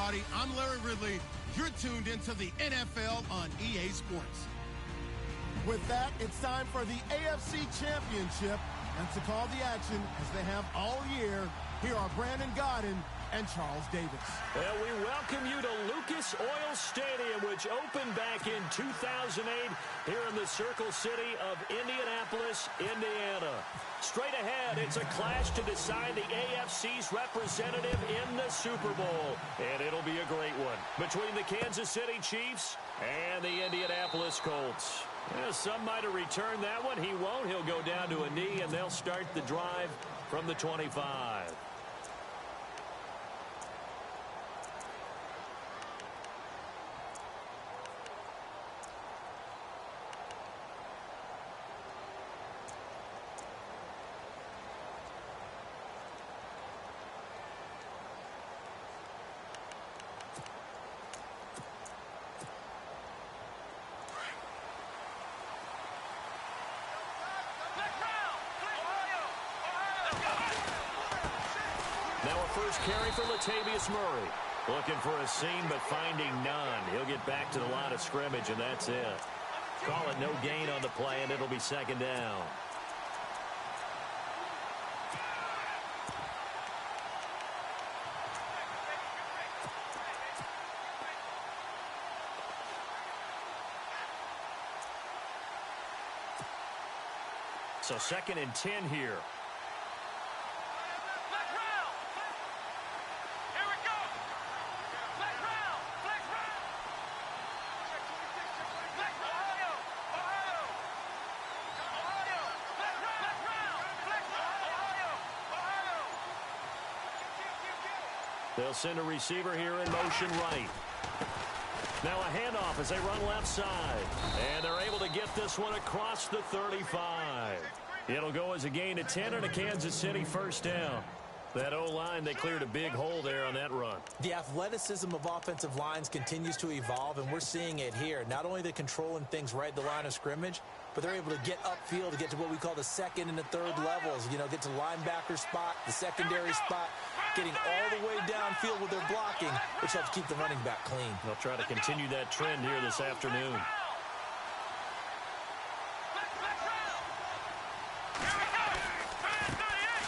everybody. I'm Larry Ridley. You're tuned into the NFL on EA Sports. With that, it's time for the AFC Championship. And to call the action, as they have all year, here are Brandon Gaudin and Charles Davis. Well, we welcome you to Lucas Oil Stadium, which opened back in 2008 here in the Circle City of Indianapolis, Indiana. Straight ahead, it's a clash to decide the AFC's representative in the Super Bowl. And it'll be a great one between the Kansas City Chiefs and the Indianapolis Colts. Some might have returned that one. He won't. He'll go down to a knee, and they'll start the drive from the 25. Now a first carry for Latavius Murray. Looking for a seam, but finding none. He'll get back to the line of scrimmage, and that's it. Call it no gain on the play, and it'll be second down. So 2nd and 10 here. They'll send a receiver here in motion right. Now a handoff as they run left side. And they're able to get this one across the 35. It'll go as a gain of 10 and a Kansas City first down. That O-line, they cleared a big hole there on that run. The athleticism of offensive lines continues to evolve, and we're seeing it here. Not only they're controlling things right at the line of scrimmage, but they're able to get upfield to get to what we call the second and the third levels. You know, get to linebacker spot, the secondary spot, getting all the way downfield with their blocking, which helps keep the running back clean. They'll try to continue that trend here this afternoon.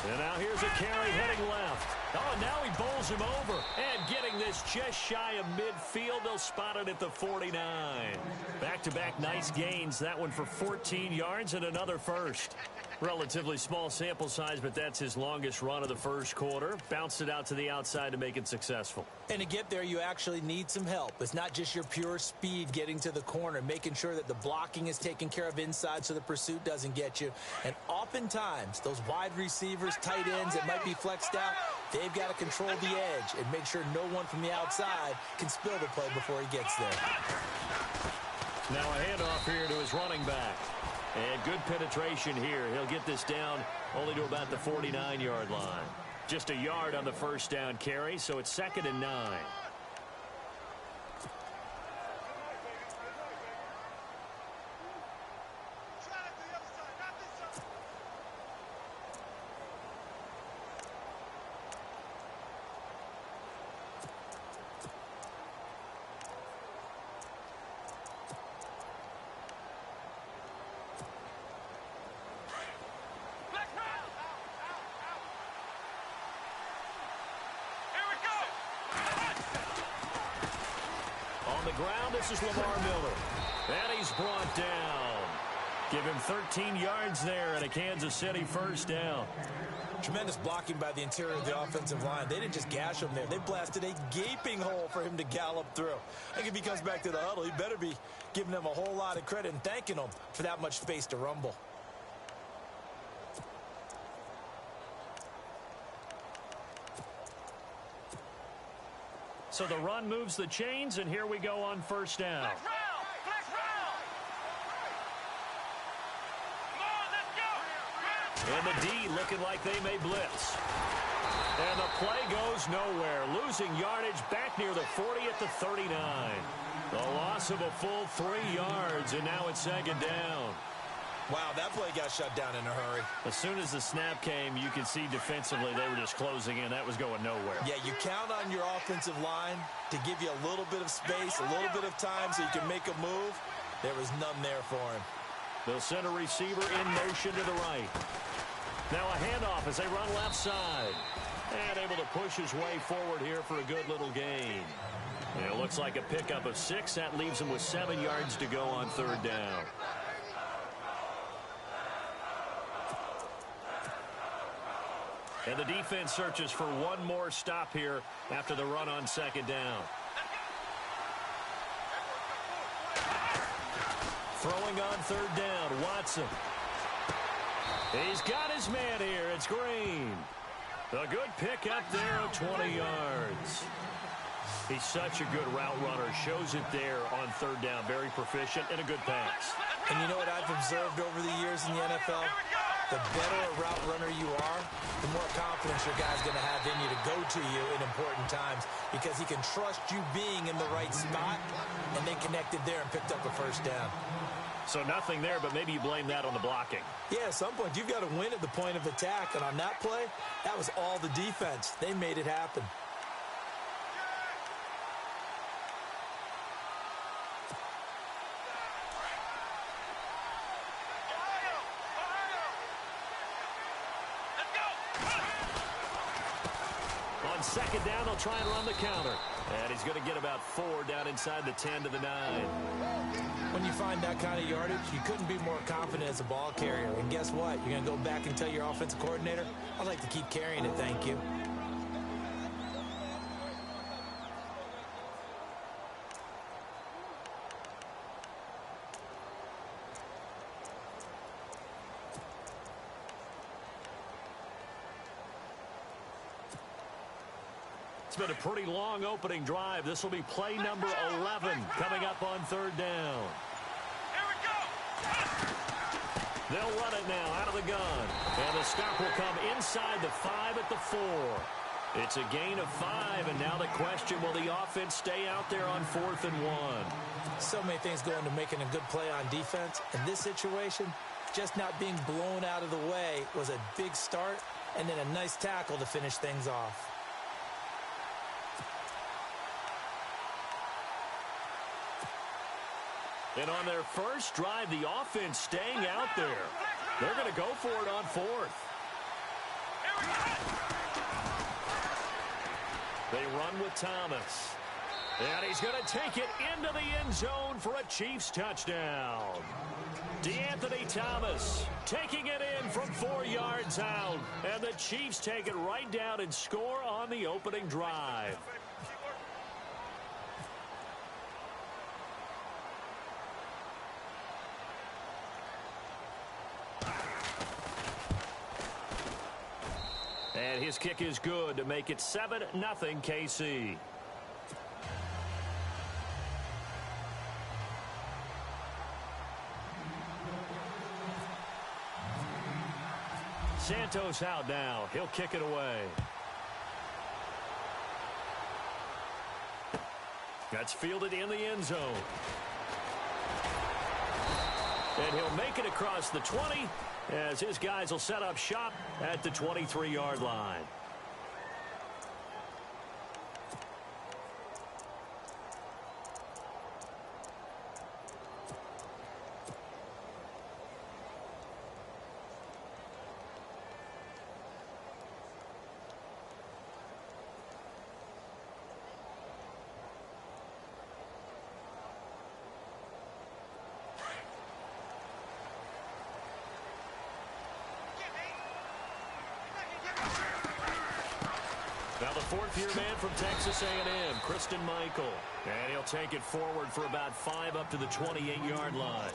And now here's a carry heading left. Oh, and now he bowls him over. And getting this just shy of midfield. They'll spot it at the 49. Back-to-back nice gains. That one for 14 yards and another first. Relatively small sample size, but that's his longest run of the first quarter. Bounced it out to the outside to make it successful. And to get there, you actually need some help. It's not just your pure speed getting to the corner, making sure that the blocking is taken care of inside so the pursuit doesn't get you. And oftentimes, those wide receivers, tight ends that might be flexed out, they've got to control the edge and make sure no one from the outside can spill the play before he gets there. Now a handoff here to his running back. And good penetration here. He'll get this down only to about the 49-yard line. Just a yard on the first down carry, so it's 2nd and 9. On the ground, this is Lamar Miller. And he's brought down. Give him 13 yards there and a Kansas City first down. Tremendous blocking by the interior of the offensive line. They didn't just gash him there. They blasted a gaping hole for him to gallop through. I think if he comes back to the huddle, he better be giving them a whole lot of credit and thanking them for that much space to rumble. So the run moves the chains, and here we go on first down. And the D looking like they may blitz. And the play goes nowhere. Losing yardage back near the 40 at the 39. The loss of a full 3 yards, and now it's 2nd down. Wow, that play got shut down in a hurry. As soon as the snap came, you could see defensively they were just closing in. That was going nowhere. Yeah, you count on your offensive line to give you a little bit of space, a little bit of time so you can make a move. There was none there for him. They'll send a receiver in motion to the right. Now a handoff as they run left side. And able to push his way forward here for a good little gain. And it looks like a pickup of 6. That leaves him with 7 yards to go on third down. And the defense searches for one more stop here after the run on second down. Throwing on third down, Watson. He's got his man here. It's Green. A good pick up there of 20 yards. He's such a good route runner. Shows it there on third down. Very proficient and a good pass. And you know what I've observed over the years in the NFL? The better a route runner you are, the more confidence your guy's going to have in you to go to you in important times because he can trust you being in the right spot, and they connected there and picked up a first down. So nothing there, but maybe you blame that on the blocking. Yeah, at some point you've got to win at the point of attack, and on that play, that was all the defense. They made it happen. On second down, they'll try and run the counter. And he's going to get about 4 down inside the 10 to the 9. When you find that kind of yardage, you couldn't be more confident as a ball carrier. And guess what? You're going to go back and tell your offensive coordinator, I'd like to keep carrying it, thank you. It's been a pretty long opening drive. This will be play number 11 coming up on third down. Here we go. They'll run it now out of the gun. And the stop will come inside the 5 at the 4. It's a gain of 5, and now the question, will the offense stay out there on 4th and 1? So many things go into making a good play on defense. In this situation, just not being blown out of the way was a big start, and then a nice tackle to finish things off. And on their first drive, the offense staying out there. They're going to go for it on 4th. They run with Thomas. And he's going to take it into the end zone for a Chiefs touchdown. DeAnthony Thomas taking it in from 4 yards out. And the Chiefs take it right down and score on the opening drive. And his kick is good to make it 7-0 KC. Santos out now. He'll kick it away. That's fielded in the end zone. And he'll make it across the 20 as his guys will set up shop at the 23-yard line. Now the fourth-year man from Texas A&M, Christine Michael. And he'll take it forward for about 5 up to the 28-yard line.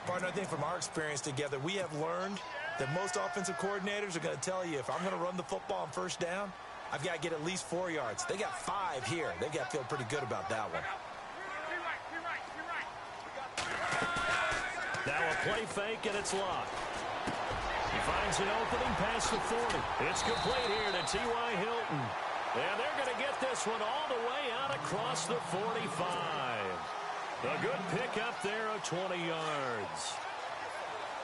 Partner, I think from our experience together, we have learned that most offensive coordinators are going to tell you, if I'm going to run the football on first down, I've got to get at least 4 yards. They got 5 here. They've got to feel pretty good about that one. Now a play fake, and it's locked. He finds an opening past the 40. It's complete here to T.Y. Hilton. And they're going to get this one all the way out across the 45. A good pick up there of 20 yards.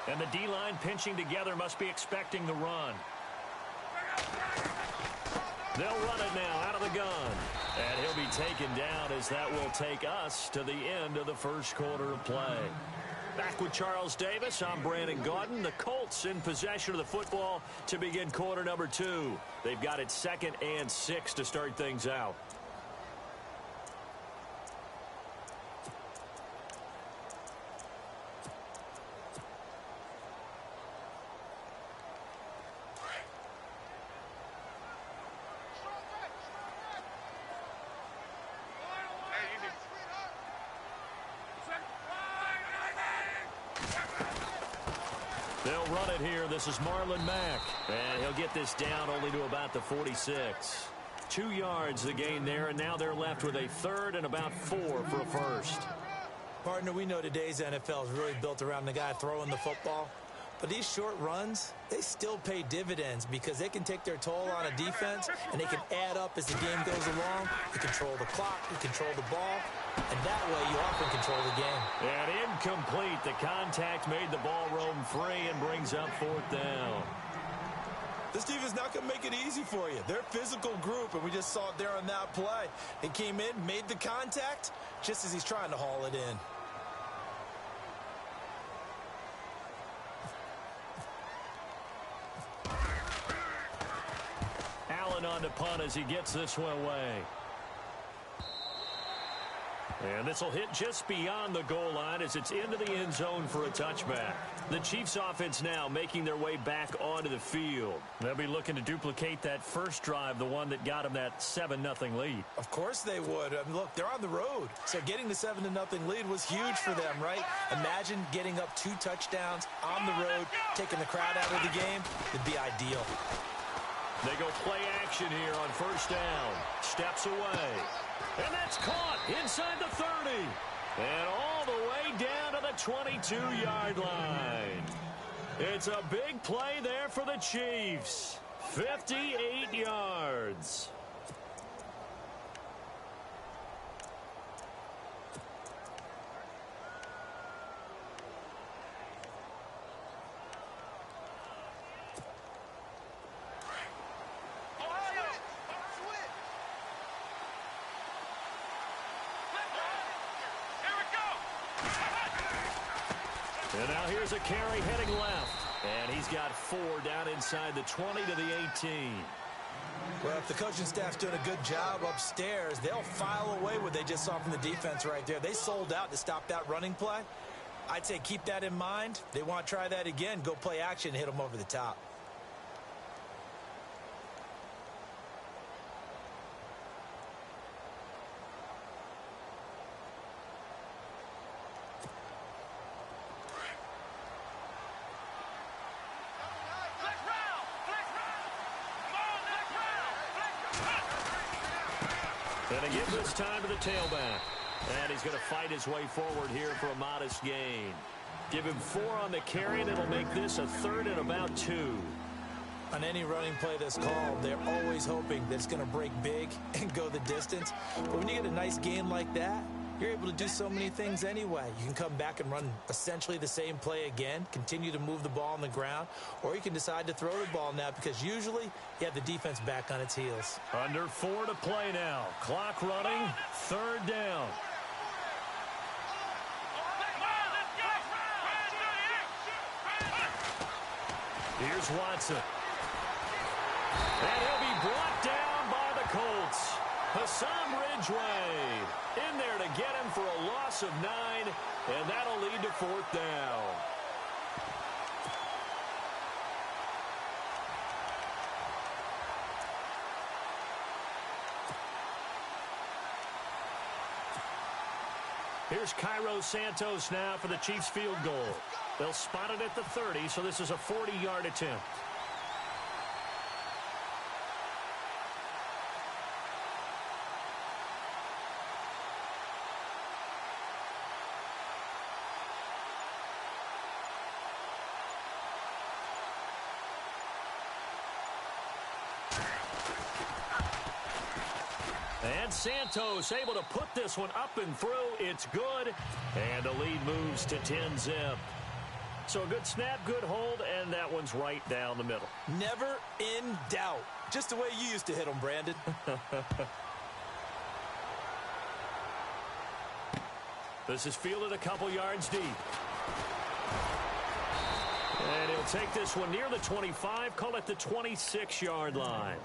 And the D-line pinching together must be expecting the run. They'll run it now out of the gun. And he'll be taken down as that will take us to the end of the first quarter of play. Back with Charles Davis, I'm Brandon Gaudin. The Colts in possession of the football to begin quarter number 2. They've got it 2nd and 6 to start things out. They'll run it here. This is Marlon Mack. And he'll get this down only to about the 46. 2 yards the gain there, and now they're left with a 3rd and about 4 for a first. Partner, we know today's NFL is really built around the guy throwing the football. But these short runs, they still pay dividends because they can take their toll on a defense, and they can add up as the game goes along. You control the clock, you control the ball, and that way you often control the game. And incomplete. The contact made the ball roam free and brings up 4th down. This team is not going to make it easy for you. They're a physical group, and we just saw it there on that play. He came in, made the contact, just as he's trying to haul it in. Allen on the punt as he gets this one away. And this will hit just beyond the goal line as it's into the end zone for a touchback. The Chiefs offense now making their way back onto the field. They'll be looking to duplicate that first drive, the one that got them that 7-0 lead. Of course they would. I mean, look, they're on the road. So getting the 7-0 lead was huge for them, right? Imagine getting up 2 touchdowns on the road, taking the crowd out of the game. It'd be ideal. They go play action here on first down. Steps away. And that's caught inside the 30. And all the way down to the 22-yard line. It's a big play there for the Chiefs. 58 yards. And now here's a carry heading left. And he's got 4 down inside the 20 to the 18. Well, if the coaching staff's doing a good job upstairs, they'll file away what they just saw from the defense right there. They sold out to stop that running play. I'd say keep that in mind. They want to try that again. Go play action, hit them over the top. And they give this time to the tailback. And he's going to fight his way forward here for a modest gain. Give him 4 on the carry, and it'll make this a 3rd and about 2. On any running play that's called, they're always hoping that it's going to break big and go the distance. But when you get a nice gain like that, you're able to do so many things anyway. You can come back and run essentially the same play again, continue to move the ball on the ground, or you can decide to throw the ball now because usually you have the defense back on its heels. Under 4 to play now. Clock running, 3rd down. Here's Watson. And he'll be brought down by the Colts. Hassan Ridgeway in there to get him for a loss of 9, and that'll lead to 4th down. Here's Cairo Santos now for the Chiefs field goal. They'll spot it at the 30, so this is a 40-yard attempt. And Santos able to put this one up and through. It's good. And the lead moves to 10-zip. So a good snap, good hold, and that one's right down the middle. Never in doubt. Just the way you used to hit them, Brandon. This is fielded a couple yards deep. And he'll take this one near the 25, call it the 26-yard line.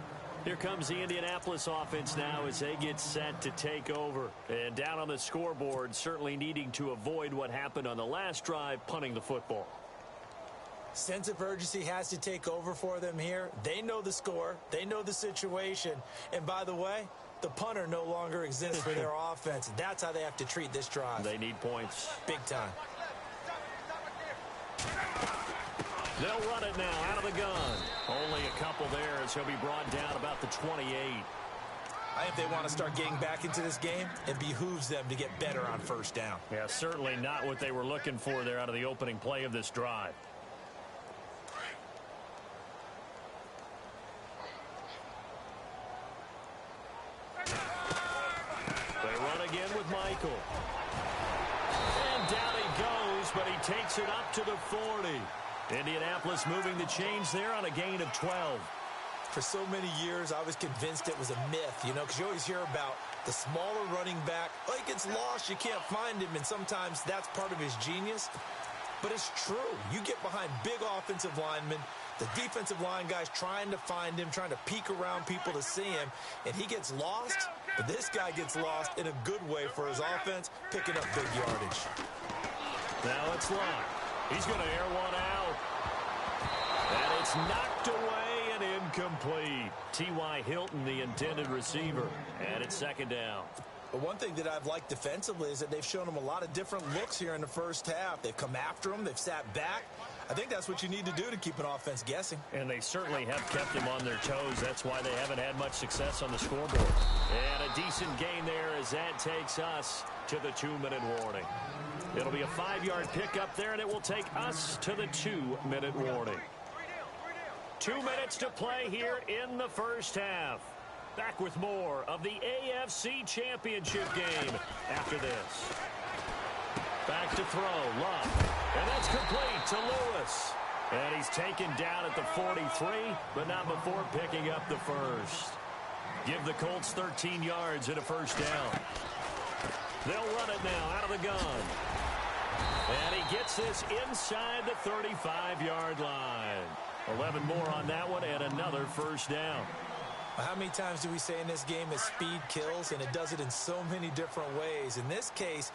Here comes the Indianapolis offense now as they get set to take over. And down on the scoreboard, certainly needing to avoid what happened on the last drive, punting the football. Sense of urgency has to take over for them here. They know the score. They know the situation. And by the way, the punter no longer exists for their offense. That's how they have to treat this drive. They need points. Big time. They'll run it now out of the gun. Only a couple there as he'll be brought down about the 28. I think they want to start getting back into this game. It behooves them to get better on first down. Yeah, certainly not what they were looking for there out of the opening play of this drive. They run again with Michael. And down he goes, but he takes it up to the 40. Indianapolis moving the chains there on a gain of 12. For so many years, I was convinced it was a myth, because you always hear about the smaller running back. Oh, he gets lost, you can't find him, and sometimes that's part of his genius. But it's true. You get behind big offensive linemen, the defensive line guys trying to find him, trying to peek around people to see him, and he gets lost. But this guy gets lost in a good way for his offense, picking up big yardage. Now it's Locke. He's going to air one out. And it's knocked away and incomplete. T.Y. Hilton, the intended receiver. And it's second down. But one thing that I've liked defensively is that they've shown him a lot of different looks here in the first half. They've come after him. They've sat back. I think that's what you need to do to keep an offense guessing. And they certainly have kept him on their toes. That's why they haven't had much success on the scoreboard. And a decent gain there as that takes us to the 2-minute warning. It'll be a 5-yard pickup there, and it will take us to the 2-minute warning. 2 minutes to play here in the first half. Back with more of the AFC Championship game after this. Back to throw, Love. And that's complete to Lewis. And he's taken down at the 43, but not before picking up the first. Give the Colts 13 yards and a first down. They'll run it now out of the gun. And he gets this inside the 35-yard line. 11 more on that one and another first down. How many times do we say in this game that speed kills, and it does it in so many different ways? In this case,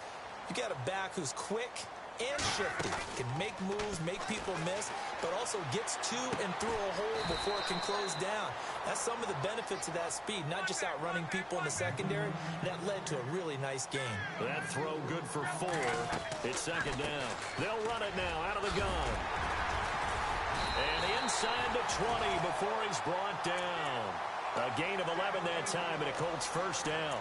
you got a back who's quick and shifty, can make moves, make people miss, but also gets to and through a hole before it can close down. That's some of the benefits of that speed, not just outrunning people in the secondary. That led to a really nice game. That throw good for 4. It's second down. They'll run it now out of the gun. And inside the 20 before he's brought down. A gain of 11 that time, and a Colts first down.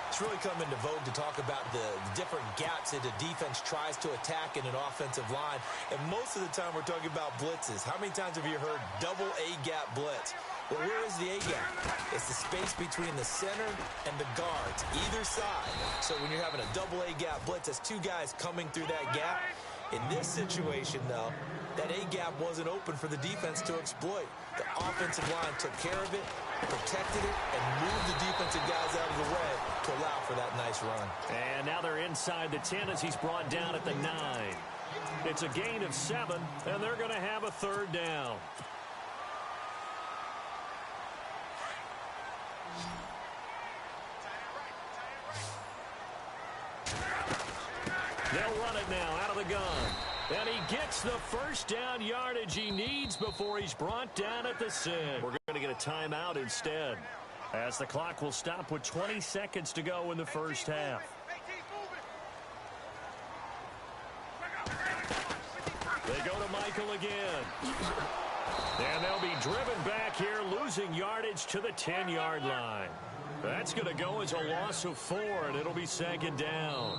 It's really come into vogue to talk about the different gaps that a defense tries to attack in an offensive line. And most of the time we're talking about blitzes. How many times have you heard double A-gap blitz? Well, where is the A-gap? It's the space between the center and the guards, either side. So when you're having a double A-gap blitz, that's two guys coming through that gap. In this situation, though, that A-gap wasn't open for the defense to exploit. The offensive line took care of it, protected it, and moved the defensive guys out of the way to allow for that nice run. And now they're inside the 10 as he's brought down at the 9. It's a gain of 7, and they're going to have a third down. They'll run it now out of the gun. And he gets the first down yardage he needs before he's brought down at the 6. We're going to get a timeout instead, as the clock will stop with 20 seconds to go in the first half. They go to Michael again. And they'll be driven back here, losing yardage to the 10-yard line. That's going to go as a loss of 4, and it'll be second down.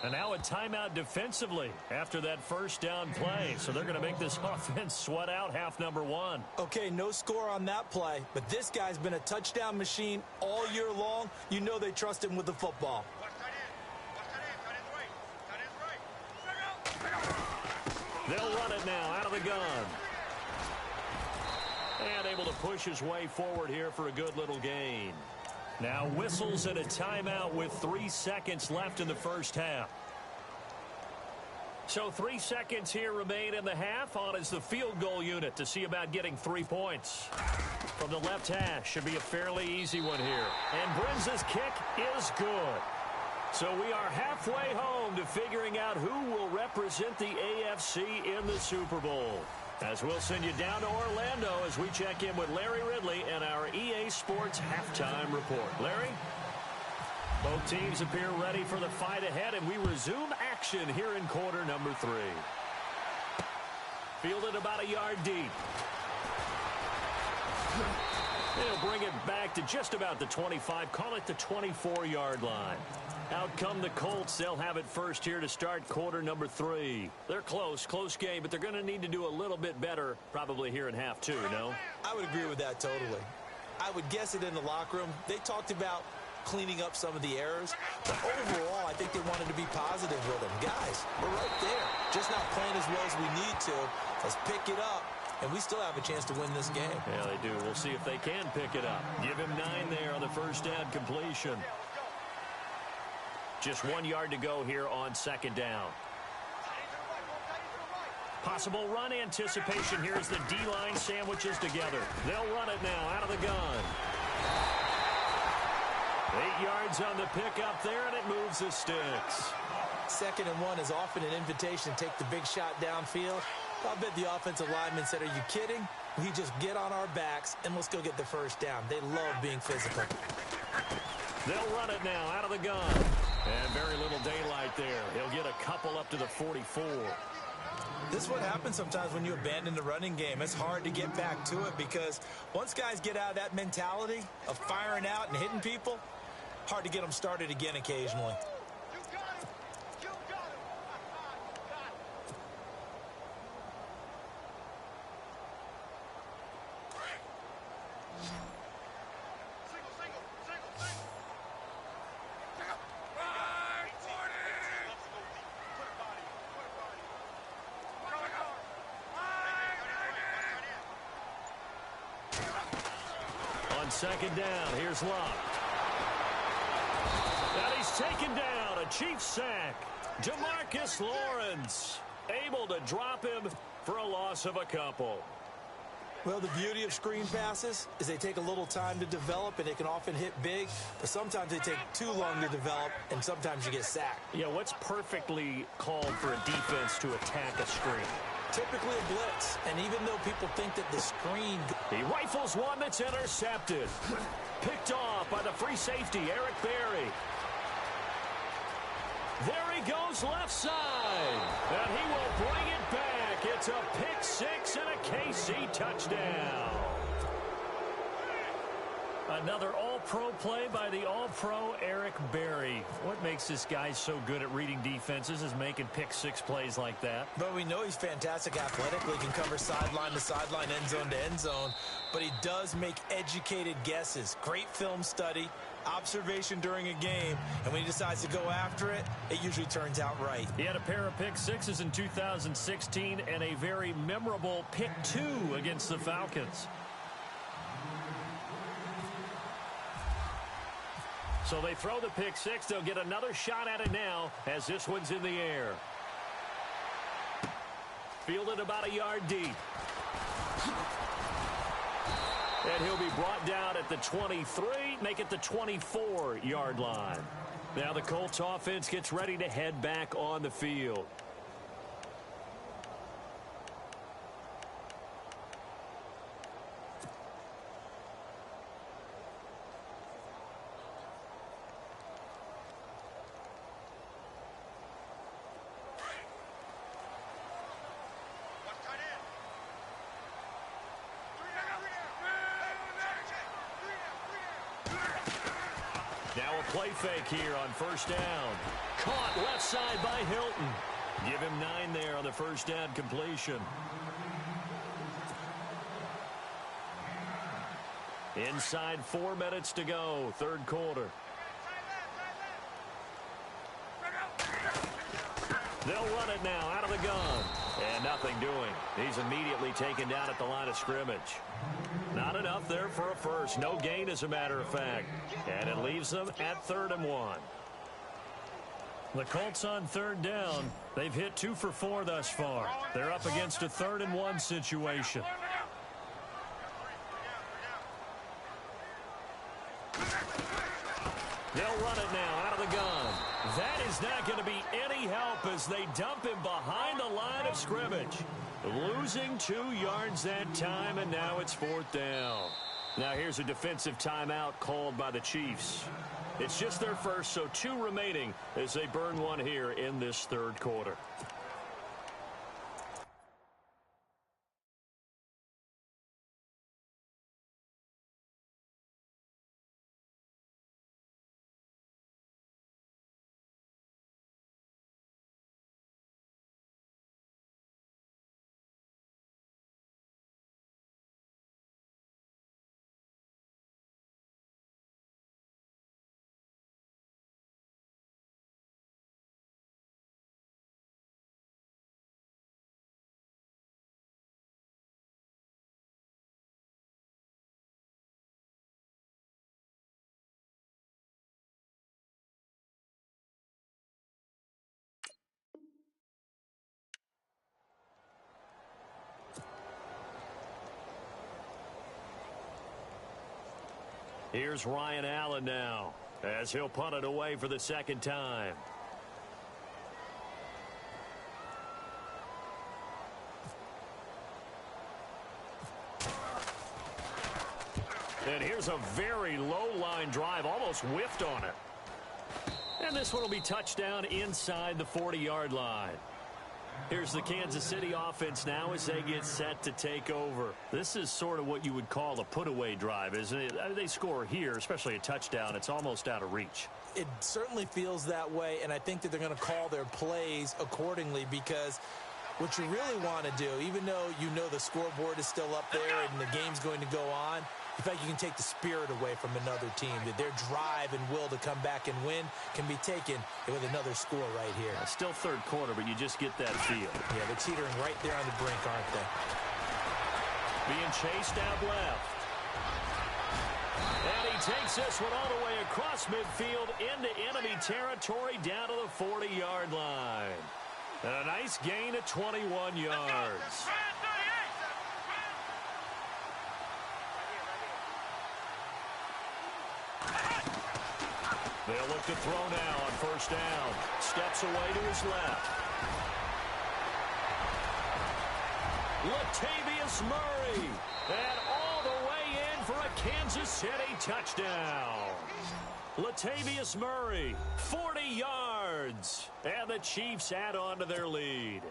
And now a timeout defensively after that first down play. So they're going to make this offense sweat out half number 1. Okay, no score on that play, but this guy's been a touchdown machine all year long. You know they trust him with the football. They'll run it now out of the gun. And able to push his way forward here for a good little gain. Now whistles and a timeout with 3 seconds left in the first half. So 3 seconds here remain in the half. On is the field goal unit to see about getting 3 points. From the left hash, should be a fairly easy one here. And Brinz's kick is good. So we are halfway home to figuring out who will represent the AFC in the Super Bowl. As we'll send you down to Orlando as we check in with Larry Ridley and our EA Sports halftime report. Larry? Both teams appear ready for the fight ahead, and we resume action here in quarter number 3. Fielded about a yard deep. They'll bring it back to just about the 25, call it the 24-yard line. Out come the Colts. They'll have it first here to start quarter number 3. They're close game, but they're going to need to do a little bit better probably here in half 2, no? I would agree with that totally. I would guess it in the locker room. They talked about cleaning up some of the errors, but overall, I think they wanted to be positive with them. Guys, we're right there. Just not playing as well as we need to. Let's pick it up, and we still have a chance to win this game. Yeah, they do. We'll see if they can pick it up. Give him 9 there on the first down completion. Just 1 yard to go here on second down. Possible run anticipation here as the D-line sandwiches together. They'll run it now out of the gun. 8 yards on the pickup there, and it moves the sticks. 2nd and 1 is often an invitation to take the big shot downfield. I bet the offensive lineman said, are you kidding? We just get on our backs, and let's go get the first down. They love being physical. They'll run it now out of the gun. And very little daylight there. He'll get a couple up to the 44. This is what happens sometimes when you abandon the running game. It's hard to get back to it because once guys get out of that mentality of firing out and hitting people, hard to get them started again occasionally. Second down, here's Luck. And he's taken down, a Chiefs sack. DeMarcus Lawrence able to drop him for a loss of a couple. Well, the beauty of screen passes is they take a little time to develop, and they can often hit big, but sometimes they take too long to develop, and sometimes you get sacked. Yeah, what's perfectly called for a defense to attack a screen? Typically a blitz, and even though people think that the screen... He rifles one that's intercepted. Picked off by the free safety, Eric Berry. There he goes left side, and he will bring it back. It's a pick 6 and a KC touchdown. Another all-pro play by the all-pro Eric Berry. What makes this guy so good at reading defenses is making pick 6 plays like that. But we know he's fantastic athletically, can cover sideline to sideline, end zone to end zone. But he does make educated guesses. Great film study, observation during a game. And when he decides to go after it, it usually turns out right. He had a pair of pick 6s in 2016 and a very memorable pick 2 against the Falcons. So they throw the pick 6. They'll get another shot at it now as this one's in the air. Fielded about a yard deep. And he'll be brought down at the 23, make it the 24-yard line. Now the Colts offense gets ready to head back on the field. Now a play fake here on first down. Caught left side by Hilton. Give him 9 there on the first down completion. Inside 4 minutes to go, third quarter. They'll run it now out of the gun. And nothing doing. He's immediately taken down at the line of scrimmage. Not enough there for a first. No gain, as a matter of fact. And it leaves them at 3rd and 1. The Colts on 3rd down. They've hit 2 for 4 thus far. They're up against a 3rd and 1 situation. They'll run it now out of the gun. That is not going to be any help as they dump him behind the line of scrimmage. Losing 2 yards that time, and now it's 4th down. Now here's a defensive timeout called by the Chiefs. It's just their first, so 2 remaining as they burn one here in this 3rd quarter. Here's Ryan Allen now as he'll punt it away for the 2nd time. And here's a very low line drive, almost whiffed on it. And this one will be touchdown inside the 40-yard line. Here's the Kansas City offense now as they get set to take over. This is sort of what you would call a put-away drive, isn't it? I mean, they score here, especially a touchdown. It's almost out of reach. It certainly feels that way, and I think that they're going to call their plays accordingly because what you really want to do, even though you know the scoreboard is still up there and the game's going to go on, in fact, you can take the spirit away from another team. That their drive and will to come back and win can be taken with another score right here. Still 3rd quarter, but you just get that feel. Yeah, they're teetering right there on the brink, aren't they? Being chased out left. And he takes this one all the way across midfield into enemy territory down to the 40-yard line. And a nice gain of 21 yards. They'll look to throw now on 1st down. Steps away to his left. Latavius Murray. And all the way in for a Kansas City touchdown. Latavius Murray, 40 yards. And the Chiefs add on to their lead.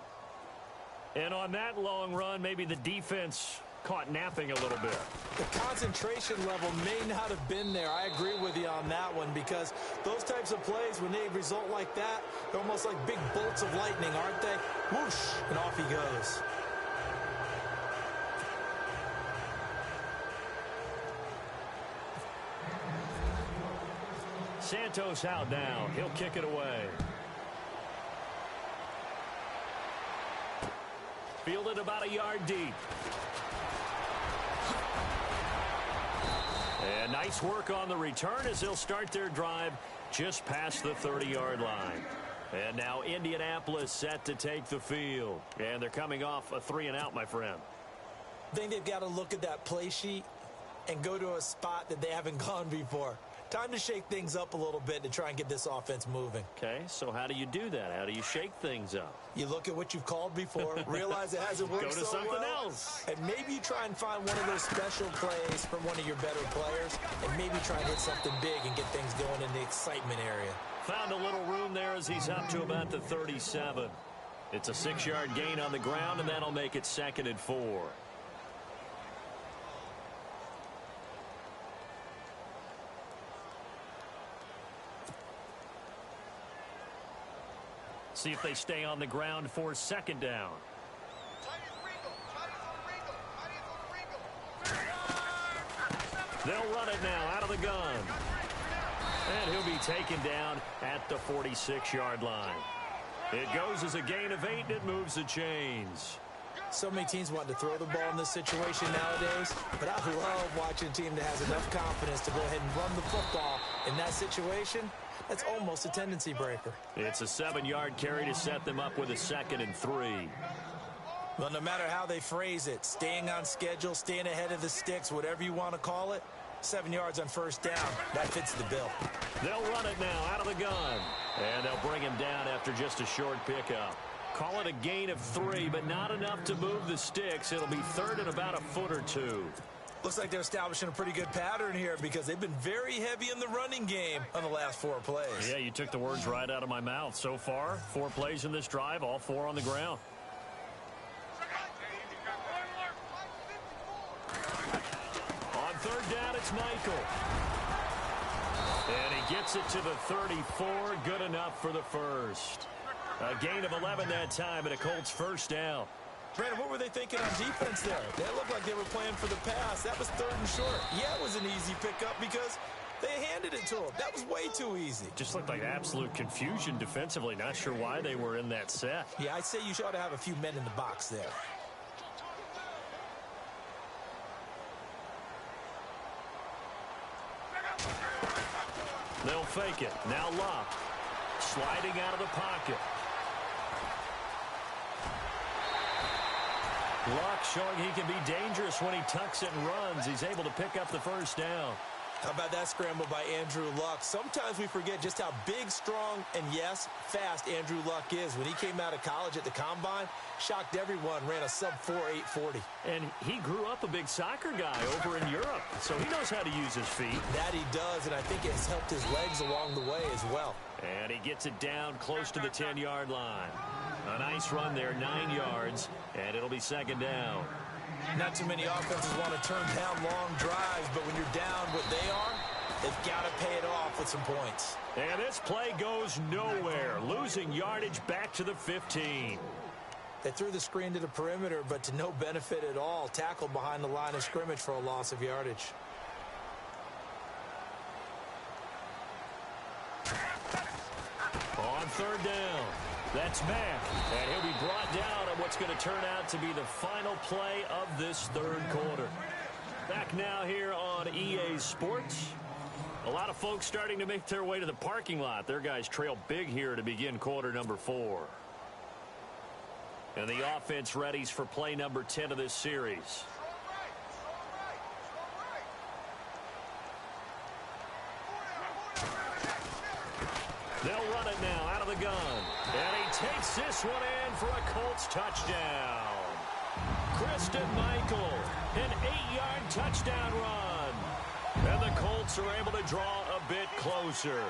And on that long run, maybe the defense caught napping a little bit. The concentration level may not have been there. I agree with you on that one because those types of plays, when they result like that, they're almost like big bolts of lightning, aren't they? Whoosh, and off he goes. Santos out now. He'll kick it away. Fielded about a yard deep. And nice work on the return as they'll start their drive just past the 30-yard line. And now Indianapolis set to take the field. And they're coming off a 3-and-out, my friend. I think they've got to look at that play sheet and go to a spot that they haven't gone before. Time to shake things up a little bit to try and get this offense moving. Okay, so how do you do that? How do you shake things up? You look at what you've called before, realize it hasn't worked Go to so something well, else. and maybe you try and find one of those special plays from one of your better players, and maybe try and hit something big and get things going in the excitement area. Found a little room there as he's up to about the 37. It's a 6-yard gain on the ground, and that'll make it 2nd and 4. See if they stay on the ground for 2nd down. They'll run it now out of the gun. And he'll be taken down at the 46-yard line. It goes as a gain of 8, and it moves the chains. So many teams want to throw the ball in this situation nowadays, but I love watching a team that has enough confidence to go ahead and run the football in that situation. That's almost a tendency breaker. It's a 7-yard carry to set them up with a 2nd and 3. Well, no matter how they phrase it, staying on schedule, staying ahead of the sticks, whatever you want to call it, 7 yards on first down, that fits the bill. They'll run it now out of the gun, and they'll bring him down after just a short pickup. Call it a gain of 3, but not enough to move the sticks. It'll be 3rd and about a foot or 2. Looks like they're establishing a pretty good pattern here because they've been very heavy in the running game on the last 4 plays. Yeah, you took the words right out of my mouth. So far, 4 plays in this drive, all 4 on the ground. On 3rd down, it's Michael. And he gets it to the 34. Good enough for the first. A gain of 11 that time, and a Colts first down. Brandon, what were they thinking on defense there? They looked like they were playing for the pass. That was 3rd and short. Yeah, it was an easy pickup because they handed it to them. That was way too easy. Just looked like absolute confusion defensively. Not sure why they were in that set. Yeah, I'd say you ought to have a few men in the box there. They'll fake it. Now Luck. Sliding out of the pocket. Luck showing he can be dangerous when he tucks it and runs. He's able to pick up the first down. How about that scramble by Andrew Luck? Sometimes we forget just how big, strong, and yes, fast Andrew Luck is. When he came out of college at the Combine, shocked everyone, ran a sub-4 840. And he grew up a big soccer guy over in Europe, so he knows how to use his feet. That he does, and I think it has helped his legs along the way as well. And he gets it down close to the 10-yard line. A nice run there, 9 yards, and it'll be 2nd down. Not too many offenses want to turn down long drives, but when you're down what they are, they've got to pay it off with some points. And this play goes nowhere, losing yardage back to the 15. They threw the screen to the perimeter, but to no benefit at all. Tackled behind the line of scrimmage for a loss of yardage. On 3rd down, that's Mack, and he'll be brought down on what's going to turn out to be the final play of this 3rd quarter. Back now here on EA Sports. A lot of folks starting to make their way to the parking lot. Their guys trail big here to begin quarter number 4. And the offense readies for play number 10 of this series. They'll run it now out of the gun. And he takes this one in for a Colts touchdown. Christian Michael, an 8-yard touchdown run. And the Colts are able to draw a bit closer.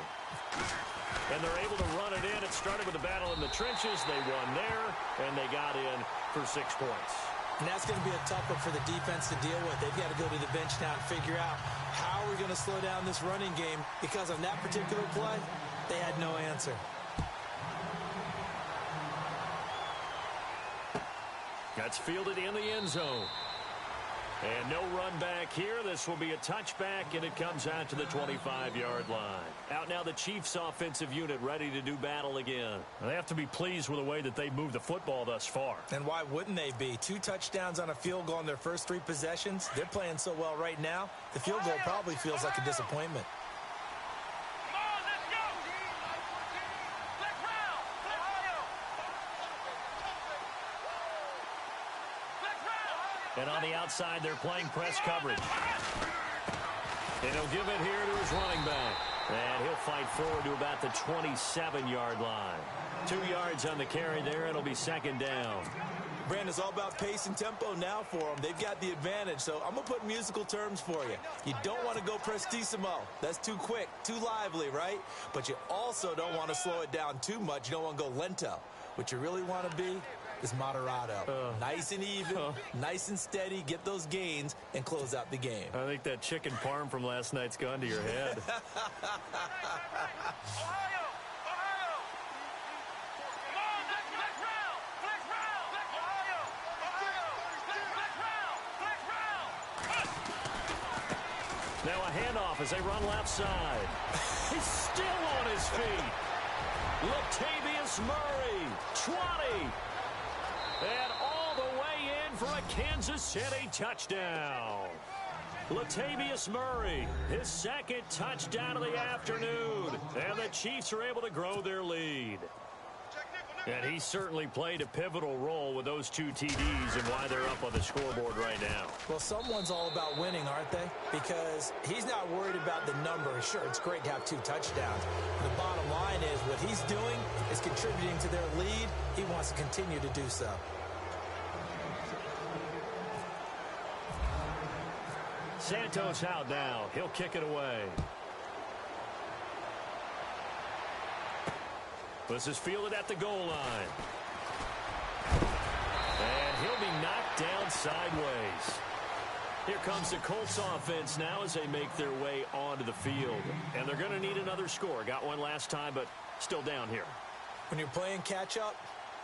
And they're able to run it in. It started with a battle in the trenches. They won there, and they got in for 6 points. And that's going to be a tough one for the defense to deal with. They've got to go to the bench now and figure out how we're going to slow down this running game, because on that particular play, they had no answer. That's fielded in the end zone. And no run back here. This will be a touchback, and it comes out to the 25-yard line. Out now the Chiefs offensive unit ready to do battle again. They have to be pleased with the way that they moved the football thus far. And why wouldn't they be? 2 touchdowns on a field goal in their first 3 possessions. They're playing so well right now, the field goal probably feels like a disappointment. And on the outside, they're playing press coverage. And he'll give it here to his running back. And he'll fight forward to about the 27-yard line. 2 yards on the carry there. It'll be 2nd down. Brandon, it's all about pace and tempo now for them. They've got the advantage, so I'm going to put musical terms for you. You don't want to go prestissimo. That's too quick, too lively, right? But you also don't want to slow it down too much. You don't want to go lento. What you really want to be is moderato. Nice and even, nice and steady, get those gains, and close out the game. I think that chicken parm from last night's gone to your head. Now a handoff as they run left side. He's still on his feet. Latavius Murray, 20. And all the way in for a Kansas City touchdown. Latavius Murray, his second touchdown of the afternoon. And the Chiefs are able to grow their lead. And he certainly played a pivotal role with those two TDs and why they're up on the scoreboard right now. Well, someone's all about winning, aren't they? Because he's not worried about the number. Sure, it's great to have 2 touchdowns. The bottom line is what he's doing is contributing to their lead. He wants to continue to do so. Santos out now. He'll kick it away. This is fielded at the goal line. And he'll be knocked down sideways. Here comes the Colts offense now as they make their way onto the field. And they're going to need another score. Got one last time, but still down here. When you're playing catch-up,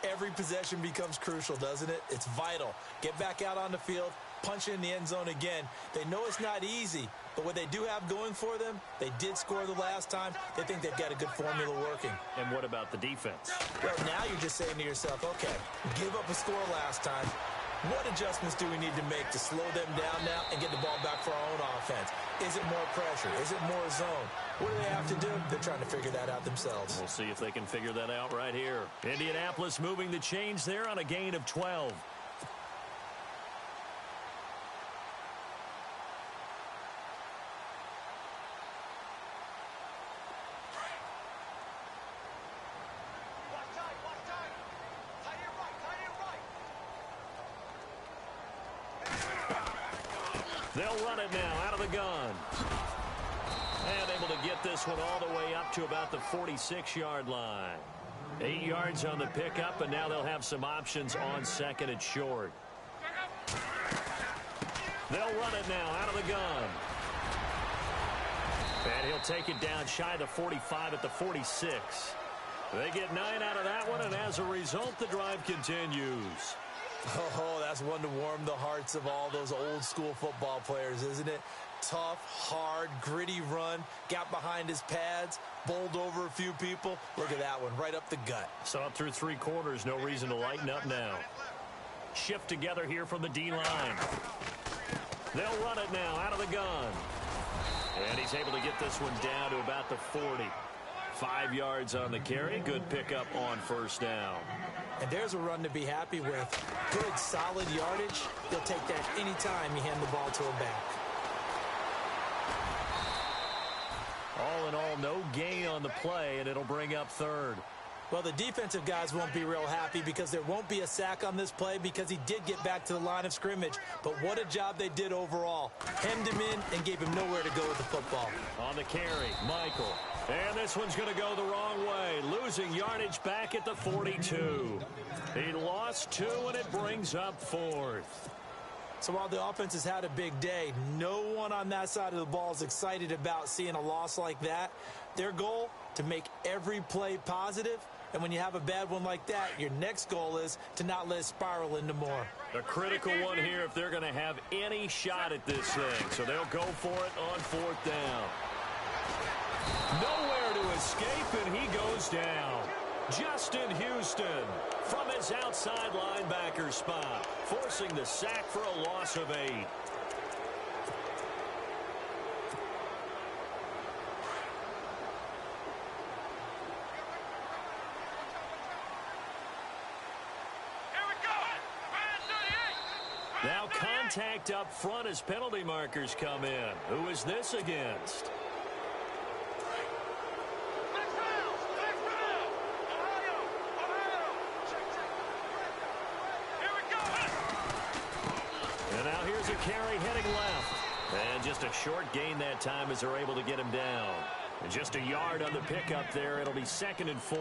every possession becomes crucial, doesn't it? It's vital. Get back out on the field, punch it in the end zone again. They know it's not easy, but what they do have going for them, they did score the last time. They think they've got a good formula working. And what about the defense? Well, now you're just saying to yourself, okay, give up a score last time. What adjustments do we need to make to slow them down now and get the ball back for our own offense? Is it more pressure? Is it more zone? What do they have to do? They're trying to figure that out themselves. We'll see if they can figure that out right here. Indianapolis moving the chains there on a gain of 12. They'll run it now out of the gun. And able to get this one all the way up to about the 46-yard line. 8 yards on the pickup, and now they'll have some options on second and short. They'll run it now out of the gun. And he'll take it down shy of the 45 at the 46. They get 9 out of that one, and as a result, the drive continues. Oh, that's one to warm the hearts of all those old school football players, isn't it? Tough, hard, gritty run, got behind his pads, bowled over a few people. Look at that one, right up the gut. Saw it through 3 quarters, no reason to lighten up now. Shift together here from the D-line. They'll run it now out of the gun. And he's able to get this one down to about the 40. 5 yards on the carry. Good pickup on first down. And there's a run to be happy with. Good, solid yardage. They'll take that anytime you hand the ball to a back. All in all, no gain on the play, and it'll bring up third. Well, the defensive guys won't be real happy because there won't be a sack on this play because he did get back to the line of scrimmage. But what a job they did overall. Hemmed him in and gave him nowhere to go with the football. On the carry, Michael. And this one's going to go the wrong way. Losing yardage back at the 42. He lost 2, and it brings up 4th. So while the offense has had a big day, no one on that side of the ball is excited about seeing a loss like that. Their goal, to make every play positive. And when you have a bad one like that, your next goal is to not let it spiral into more. A critical one here if they're going to have any shot at this thing. So they'll go for it on 4th down. Nowhere to escape, and he goes down. Justin Houston from his outside linebacker spot, forcing the sack for a loss of 8. Now contact up front as penalty markers come in. Who is this against? And now here's a carry heading left. And just a short gain that time as they're able to get him down. And just a yard on the pickup there. It'll be 2nd and 4.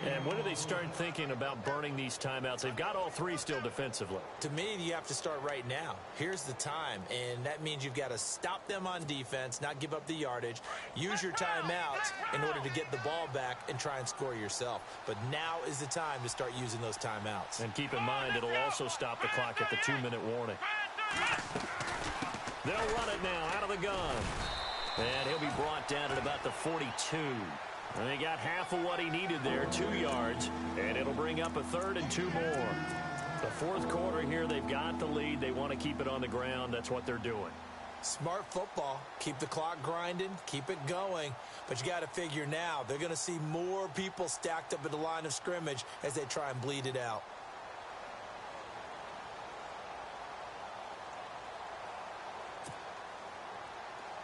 And when do they start thinking about burning these timeouts? They've got all 3 still defensively. To me, you have to start right now. Here's the time, and that means you've got to stop them on defense, not give up the yardage, use your timeouts in order to get the ball back and try and score yourself. But now is the time to start using those timeouts. And keep in mind, it'll also stop the clock at the 2-minute warning. They'll run it now out of the gun. And he'll be brought down at about the 42. And he got half of what he needed there, 2 yards, and it'll bring up a 3rd and 2 more. The fourth quarter here, they've got the lead. They want to keep it on the ground. That's what they're doing. Smart football. Keep the clock grinding, keep it going. But you got to figure now, they're going to see more people stacked up at the line of scrimmage as they try and bleed it out.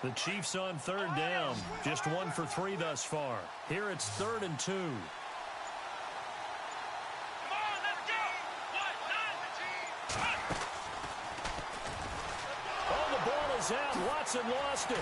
The Chiefs on 3rd down. Just 1 for 3 thus far. Here it's 3rd and 2. Oh, the ball is out. Watson lost it.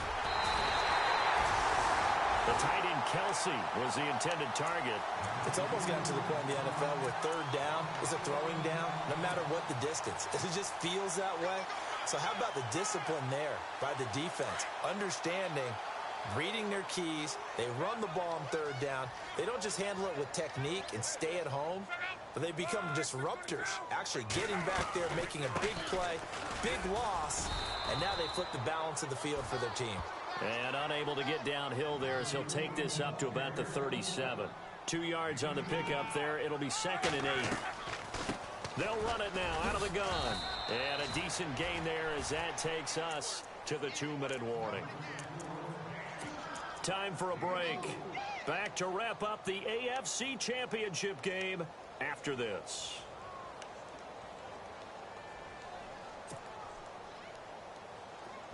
The tight end Kelsey was the intended target. It's almost gotten to the point in the NFL where 3rd down is a throwing down, no matter what the distance. It just feels that way. So how about the discipline there by the defense? Understanding, reading their keys. They run the ball on 3rd down. They don't just handle it with technique and stay at home, but they become disruptors, actually getting back there, making a big play, big loss, and now they flip the balance of the field for their team. And unable to get downhill there as he'll take this up to about the 37. 2 yards on the pickup there. It'll be 2nd and 8. They'll run it now out of the gun. And a decent gain there as that takes us to the 2-minute warning. Time for a break. Back to wrap up the AFC Championship game after this.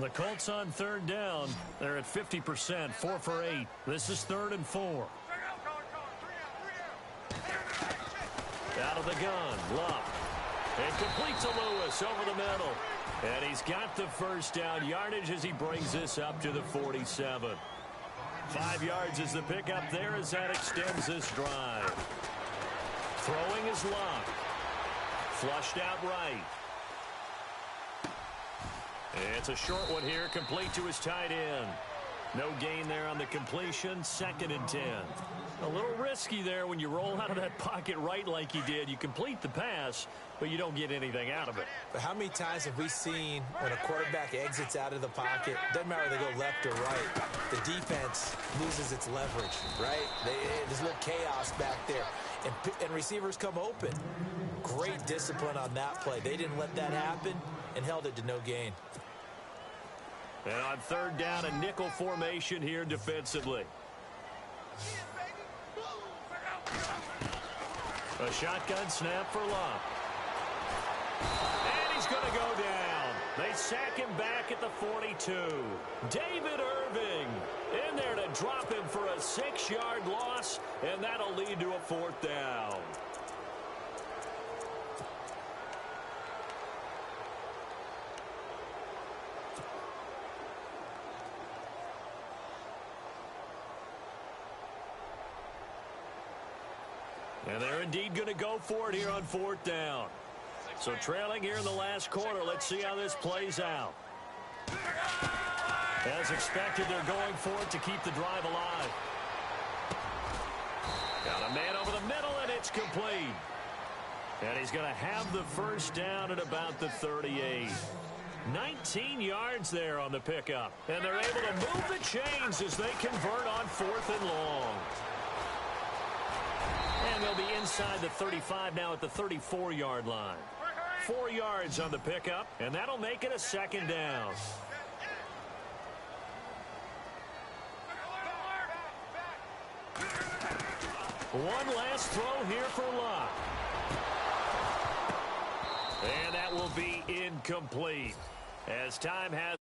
The Colts on 3rd down. They're at 50%, 4 for 8. This is 3rd and 4. Out of the gun, Luck. And complete to Lewis over the middle. And he's got the first down yardage as he brings this up to the 47. 5 yards is the pickup there as that extends this drive. Throwing is Luck. Flushed out right. It's a short one here, complete to his tight end. No gain there on the completion, 2nd and 10. A little risky there when you roll out of that pocket right like he did. You complete the pass, but you don't get anything out of it. But how many times have we seen when a quarterback exits out of the pocket, doesn't matter if they go left or right, the defense loses its leverage, right? There's a little chaos back there, and receivers come open. Great discipline on that play. They didn't let that happen and held it to no gain. And on 3rd down, a nickel formation here defensively. A shotgun snap for Luck. And he's going to go down. They sack him back at the 42. David Irving in there to drop him for a 6-yard loss, and that'll lead to a 4th down. And they're indeed going to go for it here on 4th down. So trailing here in the last quarter. Let's see how this plays out. As expected, they're going for it to keep the drive alive. Got a man over the middle, and it's complete. And he's going to have the first down at about the 38. 19 yards there on the pickup. And they're able to move the chains as they convert on 4th and long. And they'll be inside the 35 now at the 34-yard line. 4 yards on the pickup, and that'll make it a 2nd down. One last throw here for Luck. And that will be incomplete. As time has